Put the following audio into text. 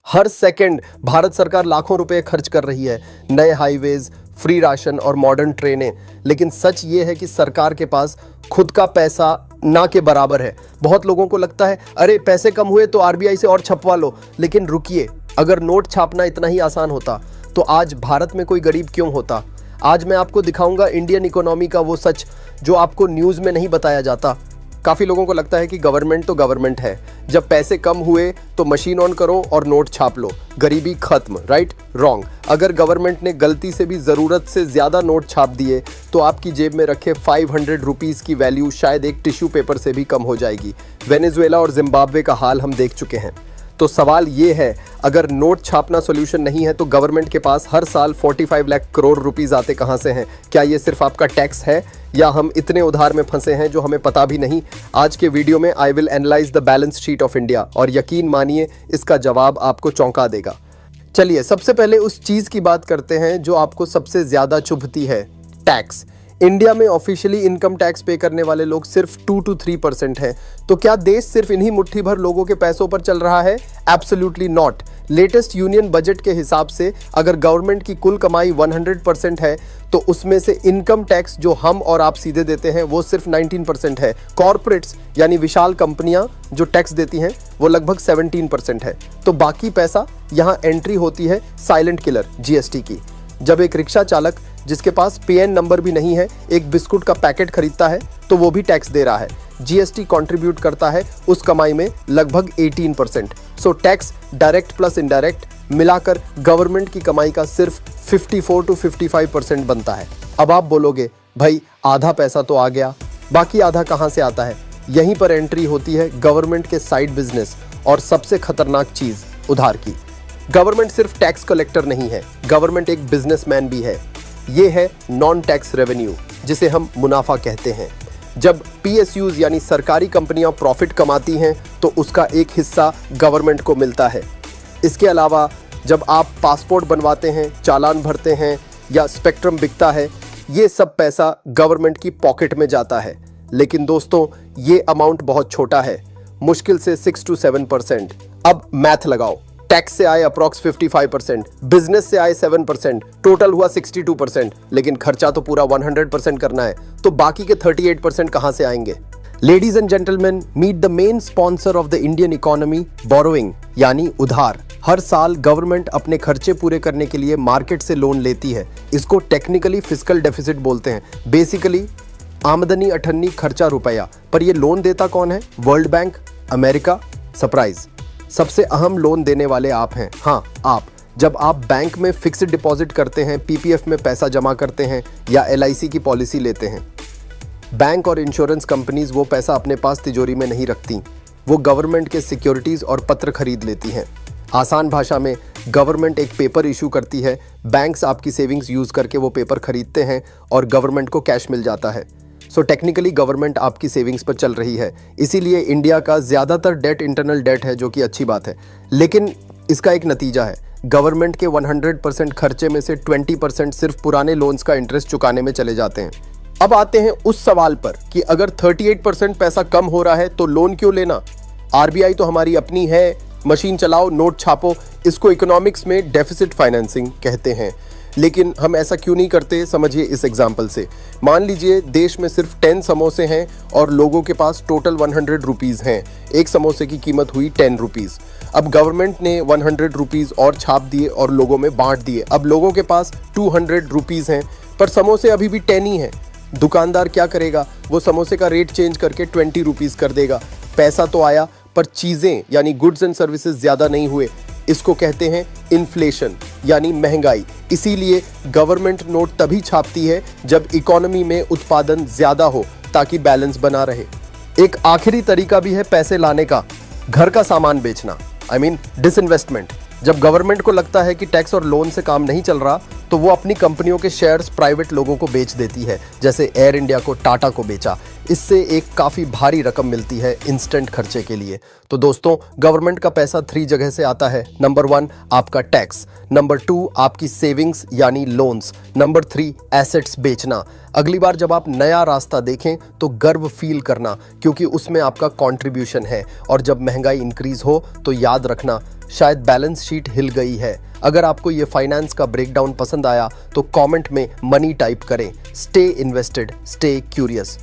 हर second Bharat सरकार लाखों रुपए खर्च कर रही है, नए हाईवेज, फ्री राशन और मॉडर्न ट्रेनें। लेकिन सच ये है कि सरकार के पास खुद का पैसा ना के बराबर है। बहुत लोगों को लगता है अरे पैसे कम हुए तो आरबीआई से और छपवा लो, लेकिन रुकिए, अगर नोट छापना इतना ही आसान होता तो आज भारत में कोई गरीब क्यों होता। आज मैं आपको दिखाऊंगा इंडियन इकोनॉमी का वो सच जो आपको न्यूज़ में नहीं बताया जाता। काफ़ी लोगों को लगता है कि गवर्नमेंट तो गवर्नमेंट है, जब पैसे कम हुए तो मशीन ऑन करो और नोट छाप लो, गरीबी खत्म। राइट? रॉन्ग। अगर गवर्नमेंट ने गलती से भी ज़रूरत से ज़्यादा नोट छाप दिए तो आपकी जेब में रखे 500 रुपीज़ की वैल्यू शायद एक टिश्यू पेपर से भी कम हो जाएगी। वेनेजुएला और जिम्बाब्वे का हाल हम देख चुके हैं। तो सवाल ये है, अगर नोट छापना सॉल्यूशन नहीं है तो गवर्नमेंट के पास हर साल 45 लाख करोड़ रुपीस आते कहां से हैं? क्या ये सिर्फ आपका टैक्स है या हम इतने उधार में फंसे हैं जो हमें पता भी नहीं? आज के वीडियो में I will analyse the balance sheet of India और यकीन मानिए इसका जवाब आपको चौंका देगा। चलिए सबसे पहले उस चीज़ की बात करते हैं जो आपको सबसे ज़्यादा चुभती है, टैक्स। इंडिया में ऑफिशियली इनकम टैक्स पे करने वाले लोग सिर्फ 2 to 3% हैं। तो क्या देश सिर्फ इन्हीं मुट्ठी भर लोगों के पैसों पर चल रहा है? Absolutely not. Latest union budget के हिसाब से अगर गवर्नमेंट की कुल कमाई 100% है तो उसमें से इनकम टैक्स जो हम और आप सीधे देते हैं वो सिर्फ 19% है। कॉर्पोरेट्स यानी विशाल कंपनियां जो टैक्स देती हैं वो लगभग 17% है। तो बाकी पैसा यहाँ एंट्री होती है साइलेंट किलर जीएसटी की। जब एक रिक्शा चालक जिसके पास पीएन नंबर भी नहीं है एक बिस्कुट का पैकेट खरीदता है तो वो भी टैक्स दे रहा है। जीएसटी कंट्रीब्यूट करता है उस कमाई में लगभग 18%। So tax direct plus indirect मिलाकर गवर्नमेंट की कमाई का सिर्फ 54 to 55% बनता है। अब आप बोलोगे भाई आधा पैसा तो आ गया, बाकी आधा कहां से आता है? यहीं पर एंट्री होती है गवर्नमेंट के साइड बिजनेस और सबसे खतरनाक चीज, उधार की। गवर्नमेंट सिर्फ टैक्स कलेक्टर नहीं है, गवर्नमेंट एक बिजनेसमैन भी है। ये है नॉन टैक्स रेवेन्यू, जिसे हम मुनाफा कहते हैं। जब पीएसयूज यानी सरकारी कंपनियां प्रॉफिट कमाती हैं तो उसका एक हिस्सा गवर्नमेंट को मिलता है। इसके अलावा जब आप पासपोर्ट बनवाते हैं, चालान भरते हैं या स्पेक्ट्रम बिकता है, ये सब पैसा गवर्नमेंट की पॉकेट में जाता है। लेकिन दोस्तों ये अमाउंट बहुत छोटा है, मुश्किल से 6 to 7%। अब मैथ लगाओ, टैक्स से आए अप्रॉक्स 55%, बिजनेस से आए 7%, टोटल हुआ 62%, लेकिन खर्चा तो पूरा 100% करना है, तो बाकी के 38% कहां से आएंगे? Ladies and gentleman, meet the main sponsor of the Indian economy, borrowing यानी उधार। हर साल गवर्नमेंट अपने खर्चे पूरे करने के लिए मार्केट से लोन लेती है। इसको टेक्निकली फिस्कल डेफिसिट बोलते हैं। बेसिकली आमदनी अठन्नी खर्चा रुपया। पर ये लोन देता कौन है? World bank, America. सरप्राइज, सबसे अहम लोन देने वाले आप हैं। हाँ, आप। जब आप बैंक में फिक्स्ड डिपॉजिट करते हैं, पीपीएफ में पैसा जमा करते हैं या एलआईसी की पॉलिसी लेते हैं, बैंक और इंश्योरेंस कंपनीज वो पैसा अपने पास तिजोरी में नहीं रखती, वो गवर्नमेंट के सिक्योरिटीज और पत्र खरीद लेती हैं। आसान भाषा में गवर्नमेंट एक पेपर इशू करती है, बैंक्स आपकी सेविंग्स यूज करके वो पेपर खरीदते हैं और गवर्नमेंट को कैश मिल जाता है। सो टेक्निकली गवर्नमेंट आपकी सेविंग्स पर चल रही है। इसीलिए इंडिया का ज़्यादातर डेट इंटरनल डेट है, जो कि अच्छी बात है। लेकिन इसका एक नतीजा है, गवर्नमेंट के 100% खर्चे में से 20% सिर्फ पुराने लोन्स का इंटरेस्ट चुकाने में चले जाते हैं। अब आते हैं उस सवाल पर कि अगर 38% पैसा कम हो रहा है तो लोन क्यों लेना? आरबीआई तो हमारी अपनी है, मशीन चलाओ, नोट छापो। इसको इकोनॉमिक्स में डेफिसिट फाइनेंसिंग कहते हैं। लेकिन हम ऐसा क्यों नहीं करते, समझिए इस एग्जाम्पल से। मान लीजिए देश में सिर्फ 10 समोसे हैं और लोगों के पास टोटल 100 रुपीज़ हैं। एक समोसे की कीमत हुई 10 रुपीज़। अब गवर्नमेंट ने 100 रुपीज़ और छाप दिए और लोगों में बांट दिए। अब लोगों के पास 200 रुपीज़ हैं, पर समोसे अभी भी 10 ही हैं। दुकानदार क्या करेगा? वो समोसे का रेट चेंज करके 20 रुपीज़ कर देगा। पैसा तो आया, पर चीज़ें यानी गुड्स एंड सर्विसेज ज़्यादा नहीं हुए। इसको कहते हैं इन्फ्लेशन यानी महंगाई। इसीलिए गवर्नमेंट नोट तभी छापती है जब इकोनॉमी में उत्पादन ज़्यादा हो, ताकि बैलेंस बना रहे। एक आखिरी तरीका भी है पैसे लाने का, घर का सामान बेचना, आई मीन डिसइन्वेस्टमेंट। जब गवर्नमेंट को लगता है कि टैक्स और लोन से काम नहीं चल रहा तो वो अपनी कंपनियों के शेयर्स प्राइवेट लोगों को बेच देती है, जैसे एयर इंडिया को टाटा को बेचा। इससे एक काफ़ी भारी रकम मिलती है इंस्टेंट खर्चे के लिए। तो दोस्तों, गवर्नमेंट का पैसा 3 जगह से आता है। नंबर 1 आपका टैक्स, नंबर 2 आपकी सेविंग्स यानी लोन्स, नंबर 3 एसेट्स बेचना। अगली बार जब आप नया रास्ता देखें तो गर्व फील करना, क्योंकि उसमें आपका कंट्रीब्यूशन है। और जब महंगाई इंक्रीज हो तो याद रखना, शायद बैलेंस शीट हिल गई है। अगर आपको ये फाइनेंस का ब्रेकडाउन पसंद आया तो कमेंट में मनी टाइप करें। Stay invested, stay curious.